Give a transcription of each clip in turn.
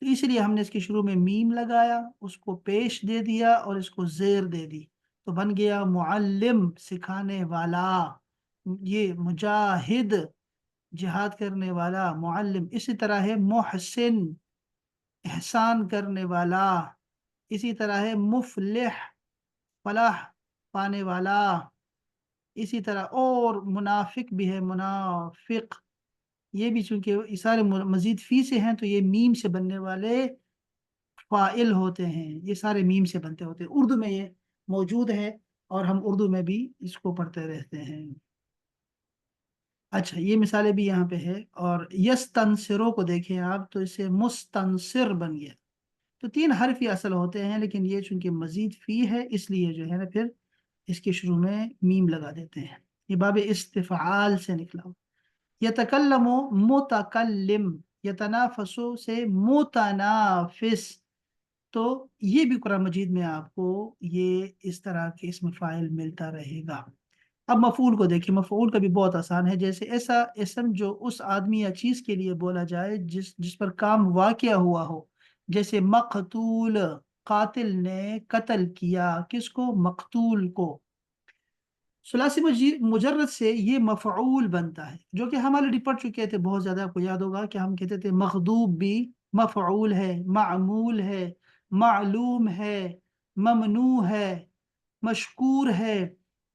تو اس لیے ہم نے اس کے شروع میں میم لگایا، اس کو پیش دے دیا اور اس کو زیر دے دی، تو بن گیا معلم، سکھانے والا۔ یہ مجاہد، جہاد کرنے والا، معلم۔ اسی طرح ہے محسن، احسان کرنے والا۔ اسی طرح ہے مفلح، فلاح پانے والا۔ اسی طرح اور منافق بھی ہے، منافق، یہ بھی چونکہ یہ سارے مزید فی سے ہیں تو یہ میم سے بننے والے فائل ہوتے ہیں، یہ سارے میم سے بنتے ہوتے ہیں۔ اردو میں یہ موجود ہے اور ہم اردو میں بھی اس کو پڑھتے رہتے ہیں۔ اچھا، یہ مثالیں بھی یہاں پہ ہے۔ اور یستنصرو کو دیکھیں آپ تو اسے مستنصر بن گیا۔ تو تین حرفی اصل ہوتے ہیں، لیکن یہ چونکہ مزید فی ہے اس لیے جو ہے نا پھر اس کے شروع میں میم لگا دیتے ہیں۔ یہ باب استفعال سے نکلا ہوا۔ یتکلم، متکلم، یتنافسو سے متنافس۔ تو یہ بھی قرآن مجید میں آپ کو یہ اس طرح کے اسم فاعل ملتا رہے گا۔ اب مفعول کو دیکھیں، مفعول کا بھی بہت آسان ہے۔ جیسے ایسا اسم جو اس آدمی یا چیز کے لیے بولا جائے جس پر کام واقع ہوا ہو، جیسے مقتول، قاتل نے قتل کیا، کس کو؟ مقتول کو۔ ثلاثی مجرد سے یہ مفعول بنتا ہے، جو کہ ہم آلریڈی پڑھ چکے تھے بہت زیادہ، آپ کو یاد ہوگا کہ ہم کہتے تھے مغضوب بھی مفعول ہے، معمول ہے، معلوم ہے، ممنوع ہے، مشکور ہے،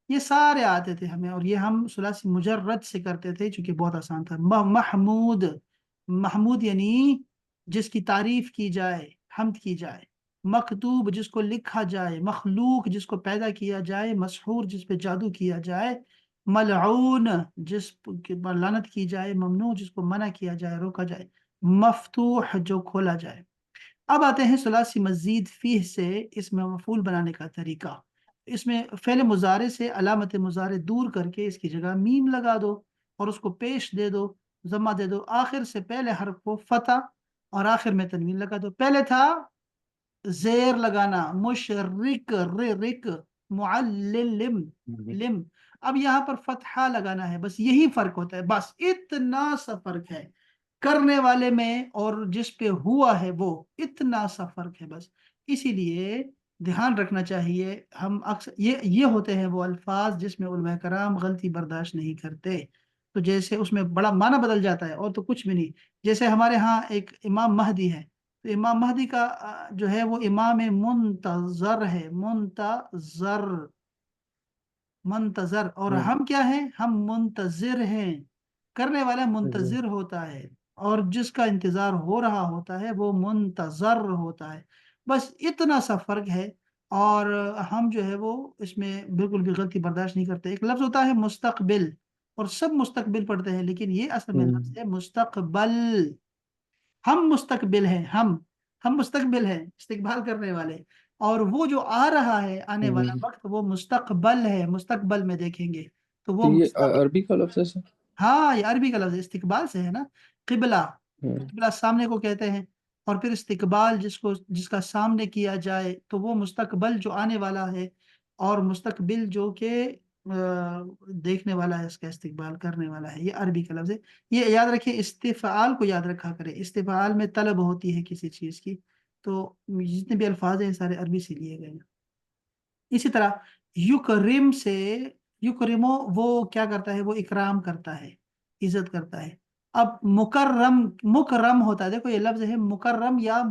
یہ سارے آتے تھے ہمیں، اور یہ ہم ثلاثی مجرد سے کرتے تھے چونکہ بہت آسان تھا۔ محمود، محمود یعنی جس کی تعریف کی جائے، حمد کی جائے۔ مکتوب، جس کو لکھا جائے۔ مخلوق، جس کو پیدا کیا جائے۔ مسحور، جس پہ جادو کیا جائے۔ ملعون، جس پر لعنت کی جائے۔ ممنوع، جس کو منع کیا جائے، روکا جائے۔ مفتوح، جو کھولا جائے۔ اب آتے ہیں ثلاثی مزید فیہ سے اس میں مفعول بنانے کا طریقہ۔ اس میں فعل مضارع سے علامت مضارع دور کر کے اس کی جگہ میم لگا دو اور اس کو پیش دے دو، ضمہ دے دو، آخر سے پہلے حرف کو فتح اور آخر میں تنوین لگا دو۔ پہلے تھا زیر لگانا، مشرک، رک، معلم، لم۔ اب یہاں پر فتحہ لگانا ہے، بس یہی فرق ہوتا ہے، بس اتنا سا فرق ہے کرنے والے میں اور جس پہ ہوا ہے وہ، اتنا سا فرق ہے بس۔ اسی لیے دھیان رکھنا چاہیے، ہم اکثر یہ ہوتے ہیں وہ الفاظ جس میں علماء کرام غلطی برداشت نہیں کرتے، تو جیسے اس میں بڑا معنی بدل جاتا ہے اور تو کچھ بھی نہیں۔ جیسے ہمارے ہاں ایک امام مہدی ہے، تو امام مہدی کا جو ہے وہ امام منتظر ہے، منتظر، منتظر، اور ہم کیا ہیں؟ ہم منتظر ہیں۔ کرنے والا منتظر ہوتا ہے اور جس کا انتظار ہو رہا ہوتا ہے وہ منتظر ہوتا ہے، بس اتنا سا فرق ہے۔ اور ہم جو ہے وہ اس میں بالکل بھی غلطی برداشت نہیں کرتے۔ ایک لفظ ہوتا ہے مستقبل، اور سب مستقبل پڑھتے ہیں، لیکن یہ اصل میں لفظ ہے مستقبل۔ ہم مستقبل ہیں، ہم مستقبل ہیں، استقبال کرنے والے، اور وہ جو آ رہا ہے، آنے والا وقت، وہ مستقبل ہے، مستقبل میں دیکھیں گے تو وہ تو یہ مستقبل۔ عربی کا لفظ ہے سر؟ ہاں، یہ عربی کا لفظ ہے، استقبال سے ہے نا۔ قبلہ، ہاں۔ قبلہ سامنے کو کہتے ہیں، اور پھر استقبال جس کا سامنے کیا جائے تو وہ مستقبل جو آنے والا ہے، اور مستقبل جو کہ دیکھنے والا ہے، اس کا استقبال کرنے والا ہے، یہ عربی کا لفظ ہے۔ یہ یاد رکھیں، استفعال کو یاد رکھا کریں، استفعال میں طلب ہوتی ہے کسی چیز کی، تو جتنے بھی الفاظ ہیں سارے عربی سے لیے گئے ہیں۔ اسی طرح یکرم سے، یکرمو وہ کیا کرتا ہے؟ وہ اکرام کرتا ہے، عزت کرتا ہے۔ اب مکرم، مکرم ہوتا ہے، دیکھو یہ لفظ ہے مکرم یا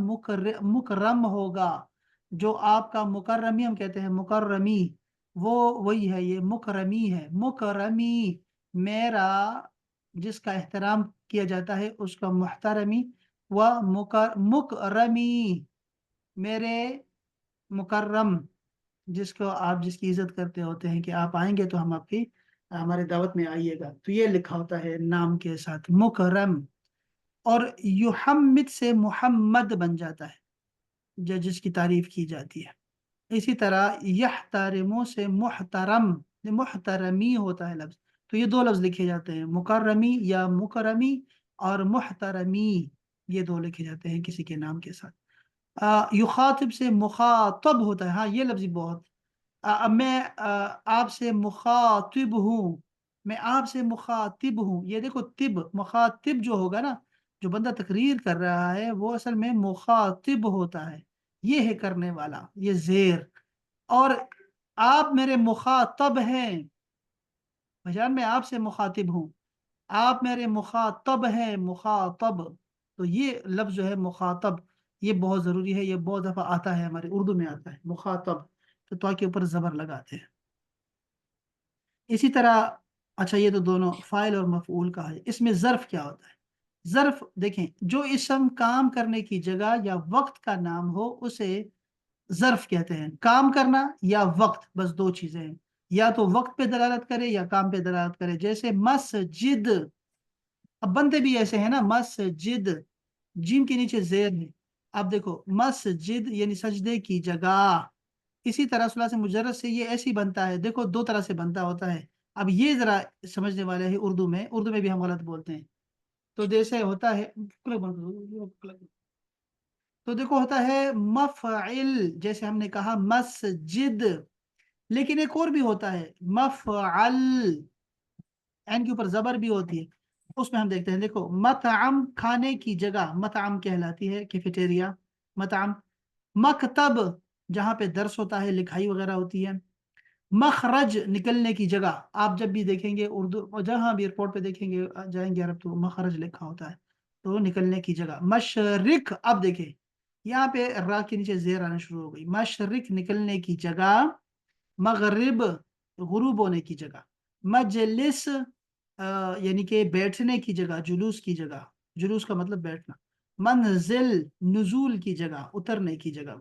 مکرم ہوگا، جو آپ کا مکرمی ہم کہتے ہیں مکرمی، وہ وہی ہے، یہ مکرمی ہے، مکرمی، میرا جس کا احترام کیا جاتا ہے اس کا محترمی، و مکرمی، میرے مکرم، جس کو آپ جس کی عزت کرتے ہوتے ہیں کہ آپ آئیں گے تو ہم آپ کی ہمارے دعوت میں آئیے گا، تو یہ لکھا ہوتا ہے نام کے ساتھ مکرم۔ اور یحمد سے محمد بن جاتا ہے، جس کی تعریف کی جاتی ہے۔ اسی طرح یحترمو سے محترم، محترمی ہوتا ہے لفظ، تو یہ دو لفظ لکھے جاتے ہیں، مکرمی یا مکرمی، اور محترمی، یہ دو لکھے جاتے ہیں کسی کے نام کے ساتھ۔ یخاطب سے مخاطب ہوتا ہے، ہاں یہ لفظ بہت، میں آپ سے مخاطب ہوں، میں آپ سے مخاطب ہوں، یہ دیکھو طب، مخاطب جو ہوگا نا جو بندہ تقریر کر رہا ہے وہ اصل میں مخاطب ہوتا ہے، یہ ہے کرنے والا، یہ زیر. اور آپ میرے مخاطب ہیں، بھجان میں آپ سے مخاطب ہوں، آپ میرے مخاطب ہیں، مخاطب. تو یہ لفظ جو ہے مخاطب، یہ بہت ضروری ہے، یہ بہت دفعہ آتا ہے، ہمارے اردو میں آتا ہے مخاطب، تو کے اوپر زبر لگاتے ہیں. اسی طرح، اچھا یہ تو دونوں فاعل اور مفعول کا ہے. اس میں ظرف کیا ہوتا ہے؟ ظرف دیکھیں، جو اسم کام کرنے کی جگہ یا وقت کا نام ہو اسے ظرف کہتے ہیں. کام کرنا یا وقت، بس دو چیزیں ہیں، یا تو وقت پہ دلالت کرے یا کام پہ دلالت کرے. جیسے مسجد، اب بنتے بھی ایسے ہیں نا، مسجد، جیم کے نیچے زیر ہے. اب دیکھو مسجد یعنی سجدے کی جگہ. اسی طرح ثلاثی مجرد سے یہ ایسی بنتا ہے، دیکھو دو طرح سے بنتا ہوتا ہے. اب یہ ذرا سمجھنے والے ہیں، اردو میں بھی ہم غلط بولتے ہیں. تو جیسے ہوتا ہے، تو دیکھو ہوتا ہے مفعل، جیسے ہم نے کہا مسجد. لیکن ایک اور بھی ہوتا ہے مفعل، این کے اوپر زبر بھی ہوتی ہے. اس میں ہم دیکھتے ہیں، دیکھو مطعم کھانے کی جگہ مطعم کہلاتی ہے، کیفیٹیریا مطعم. مکتب جہاں پہ درس ہوتا ہے، لکھائی وغیرہ ہوتی ہے. مخرج نکلنے کی جگہ، آپ جب بھی دیکھیں گے اردو، اور جہاں بھی ایئرپورٹ پہ دیکھیں گے جائیں گے عرب، تو مخرج لکھا ہوتا ہے، تو نکلنے کی جگہ. مشرق، اب دیکھیں یہاں پہ را کے نیچے زیر آنا شروع ہو گئی. مشرق نکلنے کی جگہ، مغرب غروب ہونے کی جگہ. مجلس یعنی کہ بیٹھنے کی جگہ، جلوس کی جگہ، جلوس کا مطلب بیٹھنا. منزل نزول کی جگہ، اترنے کی جگہ.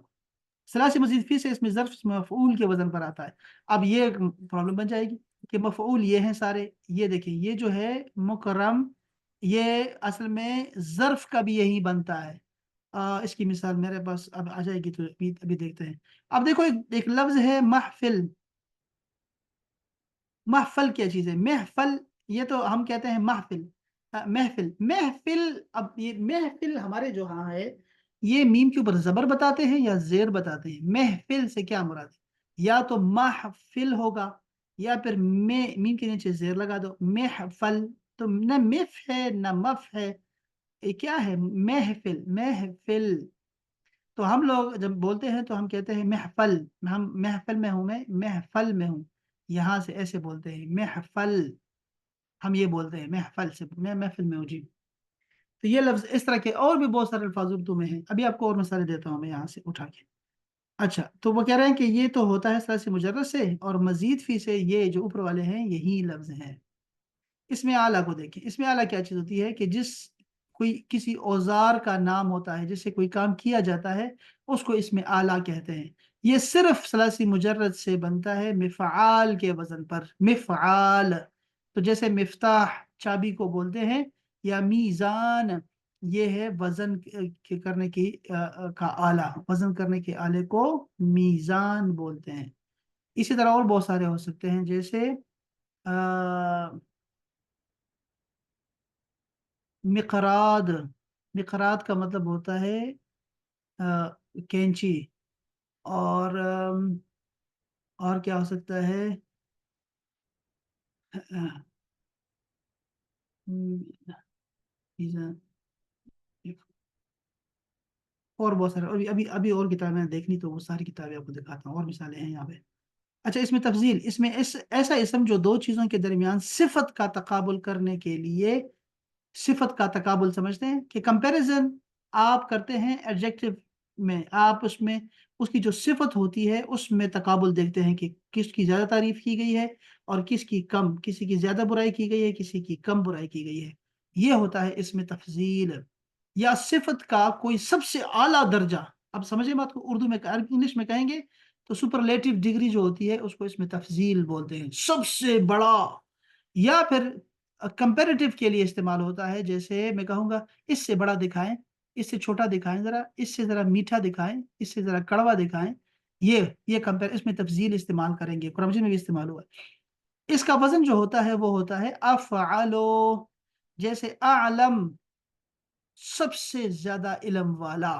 ثلاثی مزید فی سے اس میں ظرف مفعول کے وزن پر آتا ہے. اب یہ پرابلم بن جائے گی کہ مفعول یہ ہیں سارے. یہ دیکھیں، یہ جو ہے مکرم، یہ اصل میں ظرف کا بھی یہی بنتا ہے. اس کی مثال میرے پاس اب آ جائے گی، تو ابھی دیکھتے ہیں. اب دیکھو ایک لفظ ہے محفل. محفل کیا چیز ہے؟ محفل، یہ تو ہم کہتے ہیں محفل، محفل، محفل. اب یہ محفل ہمارے جو ہاں ہے، یہ میم کے اوپر زبر بتاتے ہیں یا زیر بتاتے ہیں؟ محفل سے کیا مراد ہے؟ یا تو محفل ہوگا، یا پھر میم کے نیچے زیر لگا دو محفل. تو نہ مف ہے نہ مف ہے، یہ کیا ہے؟ محفل، محفل. تو ہم لوگ جب بولتے ہیں تو ہم کہتے ہیں محفل، ہم محفل میں ہوں، میں محفل میں ہوں، یہاں سے ایسے بولتے ہیں محفل. ہم یہ بولتے ہیں محفل سے، میں محفل میں ہوں جی. تو یہ لفظ اس طرح کے اور بھی بہت سارے الفاظ اردو میں ہیں، ابھی آپ کو اور مثالیں دیتا ہوں میں یہاں سے اٹھا کے. اچھا، تو وہ کہہ رہے ہیں کہ یہ تو ہوتا ہے ثلاثی مجرد سے، اور مزید فی سے یہ جو اوپر والے ہیں یہی لفظ ہیں. اس میں اعلیٰ کو دیکھیں. اس میں اعلیٰ کیا چیز ہوتی ہے؟ کہ کوئی کسی اوزار کا نام ہوتا ہے، جس سے کوئی کام کیا جاتا ہے، اس کو اس میں اعلیٰ کہتے ہیں. یہ صرف ثلاثی مجرد سے بنتا ہے مفعال کے وزن پر، مفعال. تو جیسے مفتاح چابی کو بولتے ہیں، یا میزان، یہ ہے وزن کرنے کی کا آلہ، وزن کرنے کے آلے کو میزان بولتے ہیں. اسی طرح اور بہت سارے ہو سکتے ہیں، جیسے مقراض. مقراض کا مطلب ہوتا ہے کینچی. اور کیا ہو سکتا ہے؟ اور بہت سارے، ابھی ابھی ابھی اور کتابیں دیکھنی تو وہ ساری کتابیں آپ کو دکھاتا ہوں، اور مثالیں ہیں یہاں پہ. اچھا، اس میں تفضیل، اس میں ایسا اسم جو دو چیزوں کے درمیان صفت کا تقابل کرنے کے لیے، صفت کا تقابل سمجھتے ہیں کہ کمپیریزن آپ کرتے ہیں ایڈجیکٹو میں، آپ اس میں اس کی جو صفت ہوتی ہے اس میں تقابل دیکھتے ہیں کہ کس کی زیادہ تعریف کی گئی ہے اور کس کی کم، کسی کی زیادہ برائی کی گئی ہے، کسی کی کم برائی کی گئی ہے. یہ ہوتا ہے اس میں تفضیل. یا صفت کا کوئی سب سے اعلیٰ درجہ، اب سمجھے بات کو، اردو میں انگلش میں کہیں گے تو سپرلیٹو ڈگری جو ہوتی ہے اس کو اس میں تفضیل بولتے ہیں، سب سے بڑا. یا پھر کمپیریٹیو کے لیے استعمال ہوتا ہے، جیسے میں کہوں گا اس سے بڑا دکھائیں، اس سے چھوٹا دکھائیں، ذرا اس سے ذرا میٹھا دکھائیں، اس سے ذرا کڑوا دکھائیں. یہ کمپیر، اس میں تفضیل استعمال کریں گے، قرآن مجید میں بھی استعمال ہوا ہے. اس کا وزن جو ہوتا ہے وہ ہوتا ہے افعلو. جیسے اعلم، سب سے زیادہ علم والا.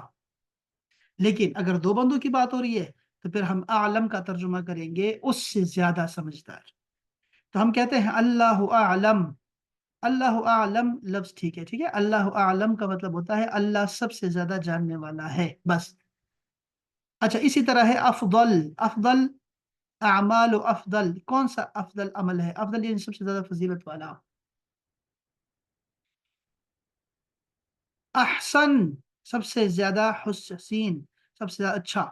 لیکن اگر دو بندوں کی بات ہو رہی ہے تو پھر ہم اعلم کا ترجمہ کریں گے اس سے زیادہ سمجھدار. تو ہم کہتے ہیں اللہ اعلم، اللہ اعلم لفظ ٹھیک ہے، ٹھیک ہے، اللہ اعلم کا مطلب ہوتا ہے اللہ سب سے زیادہ جاننے والا ہے، بس۔ اچھا اسی طرح ہے افضل، افضل اعمال و افضل، کون سا افضل عمل ہے؟ افضل یعنی سب سے زیادہ فضیلت والا۔ احسن سب سے زیادہ حسین، سب سے زیادہ اچھا۔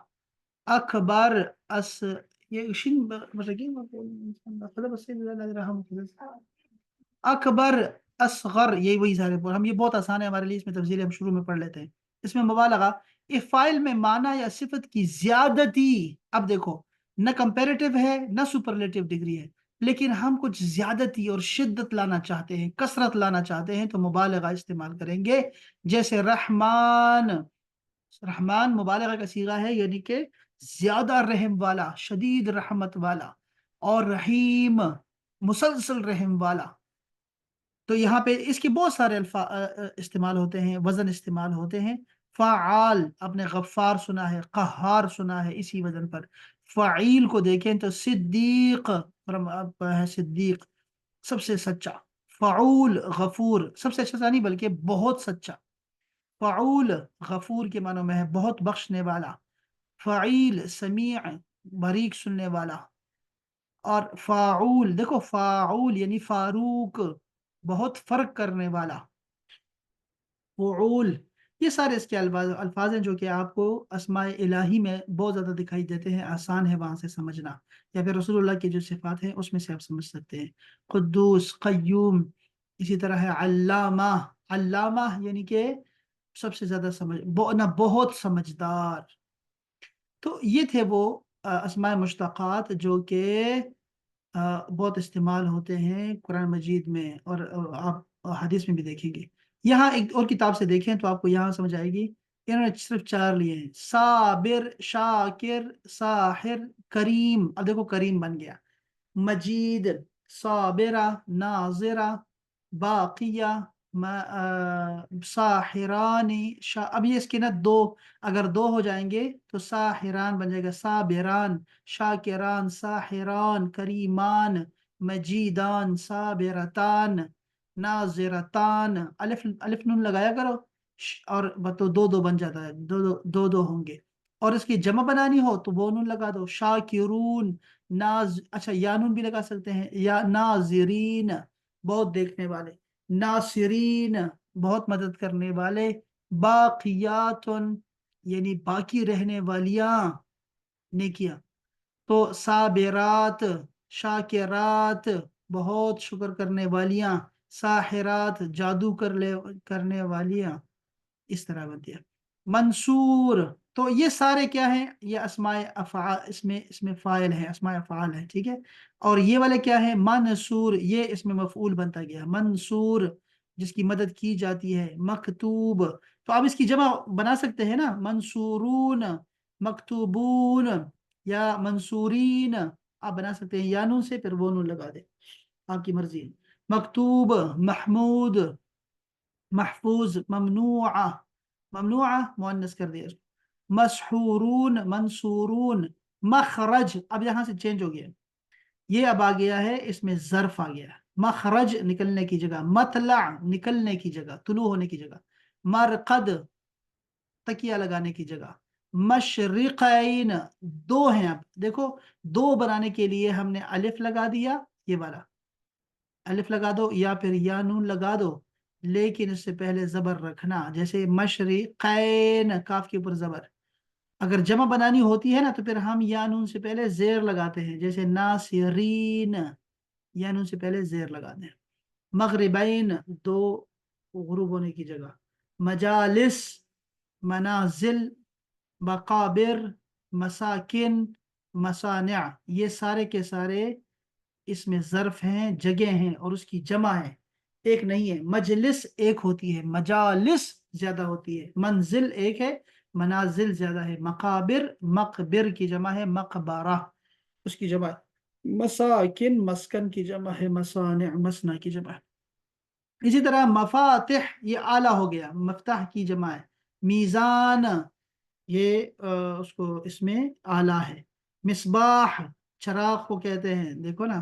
اکبر اس، یہ شین مرگی اکبر اصغر، یہی وہی سارے ہم، یہ بہت آسان ہے ہمارے لیے، اس میں تفصیل ہم شروع میں پڑھ لیتے ہیں۔ اس میں مبالغہ، اس فائل میں معنی یا صفت کی زیادتی، اب دیکھو نہ کمپیریٹیو ہے نہ سپرلیٹیو ڈگری ہے، لیکن ہم کچھ زیادتی اور شدت لانا چاہتے ہیں، کثرت لانا چاہتے ہیں، تو مبالغہ استعمال کریں گے۔ جیسے رحمان، رحمان مبالغہ کا صیغہ ہے، یعنی کہ زیادہ رحم والا، شدید رحمت والا، اور رحیم مسلسل رحم والا۔ تو یہاں پہ اس کے بہت سارے استعمال ہوتے ہیں، وزن استعمال ہوتے ہیں۔ فعال، آپ نے غفار سنا ہے، قہار سنا ہے، اسی وزن پر۔ فعیل کو دیکھیں تو صدیق، ہے صدیق سب سے سچا۔ فعول غفور سب سے اچھا نہیں بلکہ بہت سچا۔ فعول غفور کے معنوں میں ہے بہت بخشنے والا۔ فعیل سمیع باریک سننے والا۔ اور فاعول دیکھو، فاعول یعنی فاروق بہت فرق کرنے والا۔ فعول، یہ سارے اس کے الفاظ الفاظ ہیں جو کہ آپ کو اسماء الہی میں بہت زیادہ دکھائی دیتے ہیں، آسان ہے وہاں سے سمجھنا، یا پھر رسول اللہ کی جو صفات ہیں اس میں سے آپ سمجھ سکتے ہیں۔ قدوس، قیوم، اسی طرح ہے علامہ، علامہ یعنی کہ سب سے زیادہ بہت سمجھدار۔ تو یہ تھے وہ اسماء مشتقات جو کہ بہت استعمال ہوتے ہیں قرآن مجید میں، اور آپ حدیث میں بھی دیکھیں گے۔ یہاں ایک اور کتاب سے دیکھیں تو آپ کو یہاں سمجھ آئے گی، انہوں نے صرف 4 لیے ہیں: صابر، شاکر، ساحر، کریم، اب دیکھو کریم بن گیا، مجید، صابرہ، ناظرہ، باقیہ، ساحرانی، اب یہ اس کے نا دو، اگر 2 ہو جائیں گے تو ساحران بن جائے گا، صابران، شاکران، ساحران، کریمان، مجیدان، صابرتان، ناظرتان، الف الف نون لگایا کرو، اور تو 2 بن جاتا ہے، دو ہوں گے۔ اور اس کی جمع بنانی ہو تو وہ نون لگا دو، شاکرون، اچھا یا نون بھی لگا سکتے ہیں، یا ناظرین بہت دیکھنے والے، ناصرین بہت مدد کرنے والے، باقیات یعنی باقی رہنے والیاں نیکیاں، تو صابرات، شاکرات بہت شکر کرنے والیاں، ساحرات جادو کرنے والیاں، اس طرح بنتی ہے۔ منصور، تو یہ سارے کیا ہیں؟ یہ اسماء افعال، اس میں فاعل ہے، اسماء افعال ہے، ٹھیک ہے۔ اور یہ والے کیا ہے؟ منصور، یہ اس میں مفعول بنتا گیا، منصور جس کی مدد کی جاتی ہے۔ مکتوب، تو آپ اس کی جمع بنا سکتے ہیں نا، منصورون، مکتوبون، یا منصورین، آپ بنا سکتے ہیں یا نون سے، پھر وہ نون لگا دیں، آپ کی مرضی ہے۔ مکتوب، محمود، محفوظ، ممنوعہ، ممنوعہ مؤنث کر دیا اس کو۔ مسحورون، منصورون۔ مخرج، اب یہاں سے چینج ہو گیا، یہ اب آ گیا ہے، اس میں ظرف آ گیا، مخرج نکلنے کی جگہ، مطلع نکلنے کی جگہ، طلوع ہونے کی جگہ، مرقد تکیہ لگانے کی جگہ، مشرقین 2 ہیں، اب دیکھو 2 بنانے کے لیے ہم نے الف لگا دیا، یہ والا الف لگا دو یا پھر یا نون لگا دو، لیکن اس سے پہلے زبر رکھنا، جیسے مشرقین کاف کے اوپر زبر۔ اگر جمع بنانی ہوتی ہے نا تو پھر ہم یا نون سے پہلے زیر لگاتے ہیں، جیسے ناصرین، یا نون سے پہلے زیر لگاتے ہیں۔ مغربین 2 غروب ہونے کی جگہ، مجالس، منازل، مقابر، مساکن، مصانع، یہ سارے کے سارے اس میں ظرف ہیں، جگہ ہیں، اور اس کی جمع ہے، ایک نہیں ہے۔ مجلس ایک ہوتی ہے، مجالس زیادہ ہوتی ہے، منزل ایک ہے، منازل زیادہ ہے۔ مقابر، مقبر کی جمع ہے، مقبرہ اس کی جمع ہے۔ مساکن مسکن کی جمع ہے، مسانع مسنع کی جمع ہے۔ اسی طرح مفاتح، یہ آلہ ہو گیا، مفتاح کی جمع ہے۔ میزان، یہ اس میں آلہ ہے۔ مصباح چراغ کو کہتے ہیں، دیکھو نا،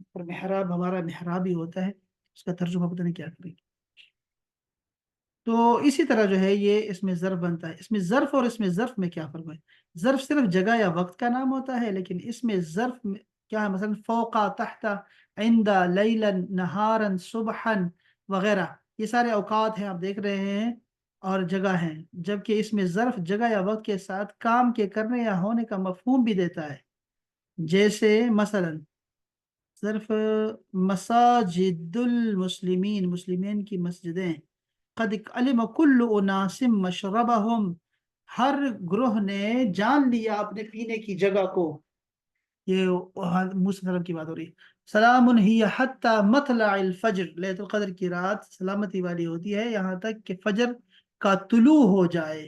اور محراب ہمارا محراب ہی ہوتا ہے، اس کا ترجمہ پتہ نہیں کیا کریں گے۔ تو اسی طرح جو ہے یہ اس میں ظرف بنتا ہے۔ اس میں ظرف اور اس میں ظرف میں کیا فرق ہے؟ ظرف صرف جگہ یا وقت کا نام ہوتا ہے، لیکن اس میں ظرف میں کیا ہے؟ مثلا فوقا، تحت، عند، لیلا، نہارا، صبحا وغیرہ، یہ سارے اوقات ہیں آپ دیکھ رہے ہیں اور جگہ ہیں، جبکہ اس میں ظرف جگہ یا وقت کے ساتھ کام کے کرنے یا ہونے کا مفہوم بھی دیتا ہے۔ جیسے مثلا ظرف مساجد المسلمین، مسلمین کی مسجدیں، قد علم کل اناس مشربہم، ہر گروہ نے جان لیا اپنے پینے کی جگہ کو، یہ موسیٰ علیہ السلام کی بات ہو رہی ہے۔ سلام ہی حتی مطلع الفجر، لیلۃ القدر کی رات سلامتی والی ہوتی ہے یہاں تک کہ فجر کا طلوع ہو جائے۔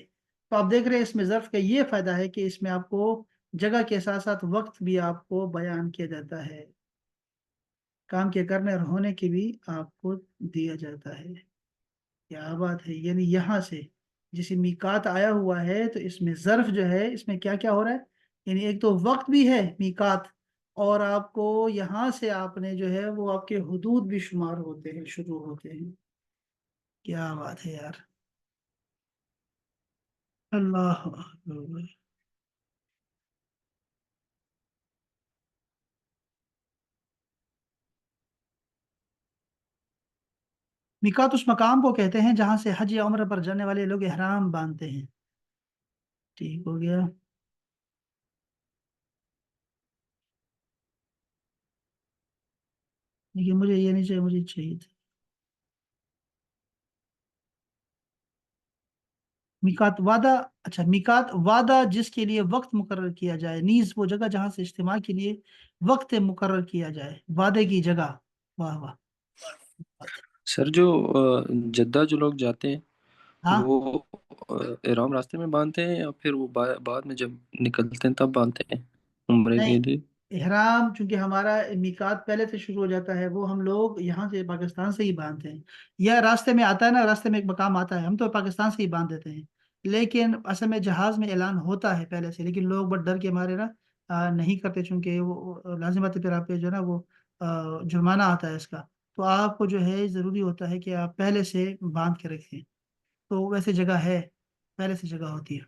تو آپ دیکھ رہے ہیں اس میں ظرف کا یہ فائدہ ہے کہ اس میں آپ کو جگہ کے ساتھ ساتھ وقت بھی آپ کو بیان کیا جاتا ہے، کام کے کرنے اور ہونے کی بھی آپ کو دیا جاتا ہے۔ کیا بات ہے! یعنی یہاں سے جسے میقات آیا ہوا ہے تو اس میں ظرف جو ہے اس میں کیا کیا ہو رہا ہے؟ یعنی ایک تو وقت بھی ہے میقات، اور آپ کو یہاں سے آپ نے جو ہے وہ آپ کے حدود بھی شمار ہوتے ہیں، شروع ہوتے ہیں۔ کیا بات ہے یار! اللہ اکبر۔ میقات اس مقام کو کہتے ہیں جہاں سے حج یا عمرہ پر جانے والے لوگ احرام باندھتے ہیں۔ ٹھیک ہو گیا۔ لیکن مجھے یہ نہیں چاہیے، مجھے چاہیے تھا میقات وعدہ۔ اچھا، میقات وعدہ جس کے لیے وقت مقرر کیا جائے، نیز وہ جگہ جہاں سے اجتماع کے لیے وقت مقرر کیا جائے، وعدے کی جگہ۔ واہ واہ! سر جو جدہ جو لوگ جاتے ہیں ہاں وہ احرام راستے میں باندھتے ہیں یا پھر وہ بعد میں جب نکلتے ہیں تب باندھتے ہیں عمرے نہیں، کے لیے؟ احرام چونکہ ہمارا میقات پہلے سے شروع ہو جاتا ہے، وہ ہم لوگ یہاں سے پاکستان سے ہی باندھتے ہیں، یا راستے میں آتا ہے نا، راستے میں ایک مقام آتا ہے، ہم تو پاکستان سے ہی باندھ دیتے ہیں، لیکن اصل میں جہاز میں اعلان ہوتا ہے پہلے سے، لیکن لوگ بڑے ڈر کے مارے نا نہیں کرتے، چونکہ وہ لازم بات ہے، پھر آپ پہ جو ہے نا وہ جرمانہ آتا ہے اس کا۔ تو آپ کو جو ہے ضروری ہوتا ہے کہ آپ پہلے سے باندھ کے رکھیں، تو ویسے جگہ ہے، پہلے سے جگہ ہوتی ہے۔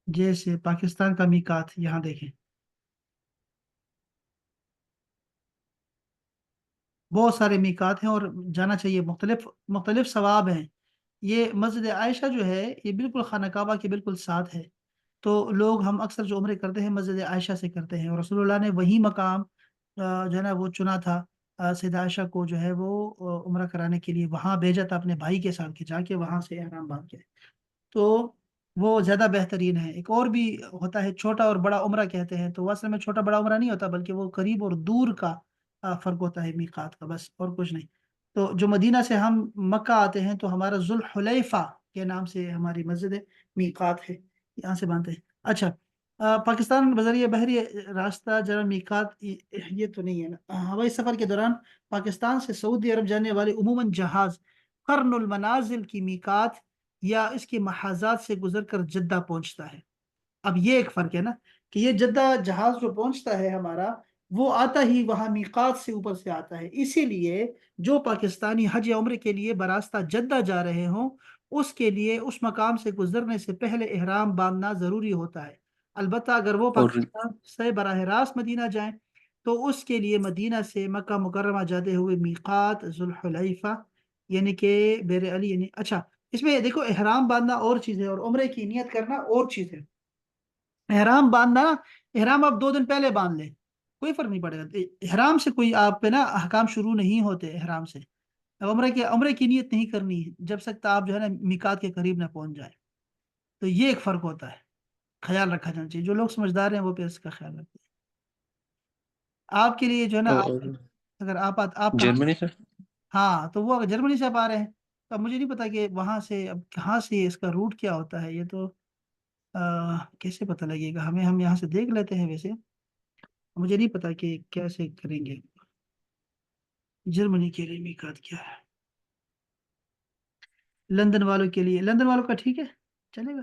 جیسے پاکستان کا میقات یہاں دیکھیں، بہت سارے میقات ہیں اور جانا چاہیے، مختلف مختلف ثواب ہیں۔ یہ مسجد عائشہ جو ہے یہ بالکل خانہ کعبہ کے بالکل ساتھ ہے، تو لوگ ہم اکثر جو عمرے کرتے ہیں مسجد عائشہ سے کرتے ہیں، اور رسول اللہ نے وہی مقام جو ہے نا وہ چنا تھا، سیدہ عائشہ کو جو ہے وہ عمرہ کرانے کے لیے وہاں بھیجا تھا اپنے بھائی کے ساتھ، کہ جا کے وہاں سے احرام باندھ کے، تو وہ زیادہ بہترین ہے۔ ایک اور بھی ہوتا ہے چھوٹا اور بڑا عمرہ کہتے ہیں، تو وہ اصل میں چھوٹا بڑا عمرہ نہیں ہوتا، بلکہ وہ قریب اور دور کا فرق ہوتا ہے میقات کا، بس اور کچھ نہیں۔ تو جو مدینہ سے ہم مکہ آتے ہیں تو ہمارا ذوالحلیفہ کے نام سے ہماری مسجد ہے، میقات ہے، یہاں سے باندھتے ہیں۔ اچھا، پاکستان بذریعہ بحری راستہ جرا میقات یہ تو نہیں ہے نا؟ ہوائی سفر کے دوران پاکستان سے سعودی عرب جانے والے عموماً جہاز قرن المنازل کی میقات یا اس کے محاذات سے گزر کر جدہ پہنچتا ہے۔ اب یہ ایک فرق ہے نا، کہ یہ جدہ جہاز جو پہنچتا ہے ہمارا، وہ آتا ہی وہاں میقات سے اوپر سے آتا ہے، اسی لیے جو پاکستانی حج یا عمرے کے لیے براستہ جدہ جا رہے ہوں، اس کے لیے اس مقام سے گزرنے سے پہلے احرام باندھنا ضروری ہوتا ہے۔ البتہ اگر وہ اور پاکستان سے براہ راست مدینہ جائیں تو اس کے لیے مدینہ سے مکہ مکرمہ جاتے ہوئے میقات ذوالحلیفہ، یعنی کہ بیر علی، یعنی اچھا، اس میں دیکھو احرام باندھنا اور چیز ہے اور عمرے کی نیت کرنا اور چیز ہے۔ احرام باندھنا، احرام آپ 2 دن پہلے باندھ لیں، کوئی فرق نہیں پڑے گا، احرام سے کوئی آپ پہ نا احکام شروع نہیں ہوتے احرام سے۔ عمرے کی نیت نہیں کرنی ہے جب تک آپ جو ہے نا میقات کے قریب نہ پہنچ جائے، تو یہ ایک فرق ہوتا ہے، خیال رکھا جانا چاہیے، جو لوگ سمجھدار ہیں وہ پھر اس کا خیال رکھتے ہیں۔ آپ کے لیے جو ہے نا اور اگر آپ کہاں، جرمنی سے؟ ہاں تو وہ اگر جرمنی سے آپ آ رہے ہیں تو اب مجھے نہیں پتا کہ وہاں سے اب کہاں سے اس کا روٹ کیا ہوتا ہے، یہ تو کیسے پتہ لگے گا ہمیں؟ ہم یہاں سے دیکھ لیتے ہیں ویسے، مجھے نہیں پتا کہ کیسے کریں گے۔ جرمنی کے لیے میقات کیا ہے؟ لندن والوں کے لیے، لندن والوں کا ٹھیک ہے، چلے گا۔